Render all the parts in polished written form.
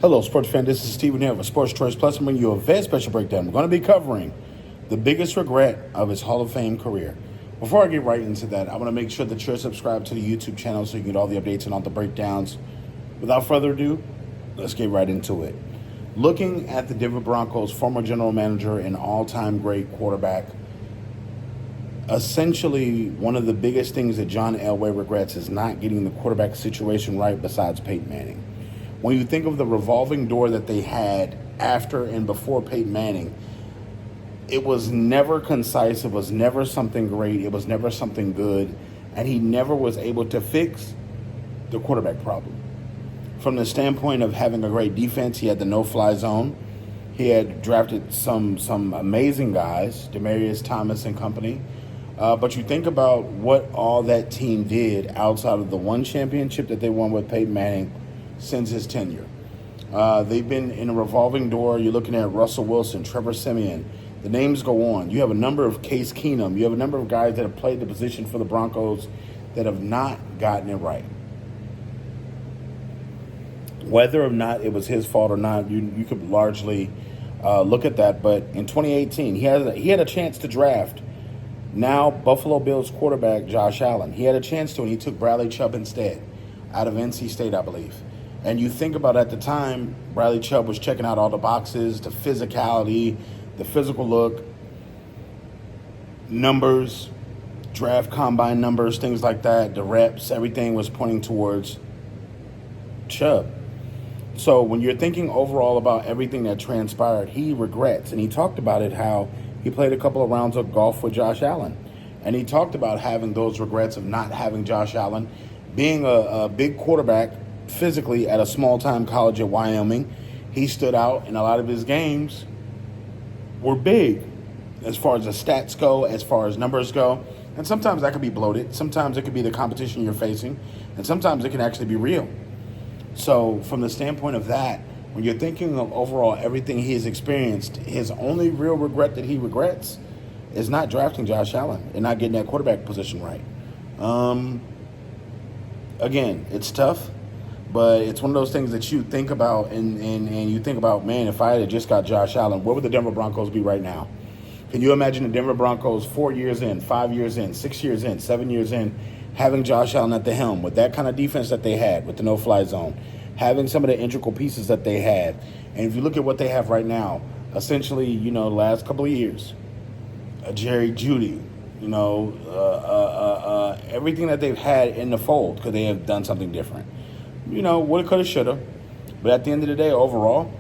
Hello, sports fan. This is Steven here with Sports Choice Plus. I'm bringing you a very special breakdown. We're going to be covering the biggest regret of his Hall of Fame career. Before I get right into that, I want to make sure that you're subscribed to the YouTube channel so you get all the updates and all the breakdowns. Without further ado, let's get right into it. Looking at the Denver Broncos, former general manager and all-time great quarterback, essentially one of the biggest things that John Elway regrets is not getting the quarterback situation right besides Peyton Manning. When you think of the revolving door that they had after and before Peyton Manning, it was never concise, it was never something great, it was never something good, and he never was able to fix the quarterback problem. From the standpoint of having a great defense, he had the no-fly zone. He had drafted some amazing guys, Demaryius Thomas and company. But you think about what all that team did outside of the one championship that they won with Peyton Manning since his tenure. They've been in a revolving door. You're looking at Russell Wilson, Trevor Siemian. The names go on. You have a number of Case Keenum. You have a number of guys that have played the position for the Broncos that have not gotten it right. Whether or not it was his fault or not, you could largely look at that. But in 2018, he had a chance to draft now Buffalo Bills quarterback Josh Allen. He had a chance to, and he took Bradley Chubb instead out of NC State, I believe. And you think about at the time, Bradley Chubb was checking out all the boxes, the physicality, the physical look, numbers, draft combine numbers, things like that, the reps, everything was pointing towards Chubb. So when you're thinking overall about everything that transpired, he regrets. And he talked about it, how he played a couple of rounds of golf with Josh Allen. And he talked about having those regrets of not having Josh Allen, being a big quarterback physically at a small-time college at Wyoming. He stood out, and a lot of his games were big as far as the stats go, as far as numbers go. And sometimes that could be bloated. Sometimes it could be the competition you're facing. And sometimes it can actually be real. So from the standpoint of that, when you're thinking of overall everything he has experienced, his only real regret that he regrets is not drafting Josh Allen and not getting that quarterback position right. Again, it's tough, but it's one of those things that you think about and you think about, man, if I had just got Josh Allen, where would the Denver Broncos be right now? Can you imagine the Denver Broncos 4 years in, 5 years in, 6 years in, 7 years in, having Josh Allen at the helm with that kind of defense that they had with the no-fly zone, having some of the integral pieces that they had? And if you look at what they have right now, essentially, the last couple of years, Jerry Jeudy, everything that they've had in the fold, could they have done something different? Woulda, coulda, shoulda. But at the end of the day, overall,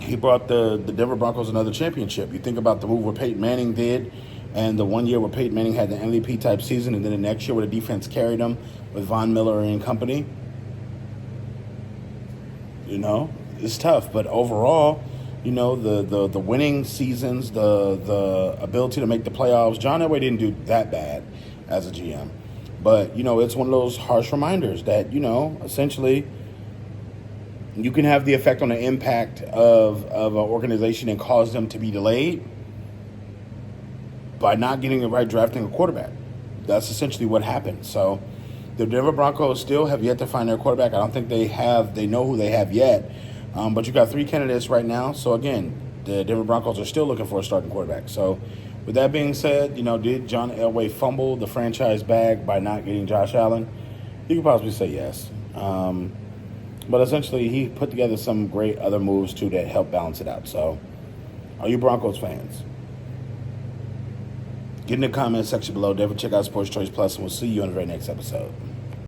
he brought the Denver Broncos another championship. You think about the move what Peyton Manning did, and the 1 year where Peyton Manning had the MVP-type season, and then the next year where the defense carried him with Von Miller and company. It's tough. But overall, the winning seasons, the ability to make the playoffs, John Elway didn't do that bad as a GM. But, it's one of those harsh reminders that, essentially you can have the effect on the impact of an organization and cause them to be delayed by not getting the right drafting a quarterback. That's essentially what happened. So the Denver Broncos still have yet to find their quarterback. I don't think they know who they have yet. But you got 3 candidates right now. So, again, the Denver Broncos are still looking for a starting quarterback. So, with that being said, did John Elway fumble the franchise bag by not getting Josh Allen? You could possibly say yes. But essentially, he put together some great other moves, too, that helped balance it out. So, are you Broncos fans? Get in the comment section below. Definitely check out Sports Choice Plus, and we'll see you on the very next episode.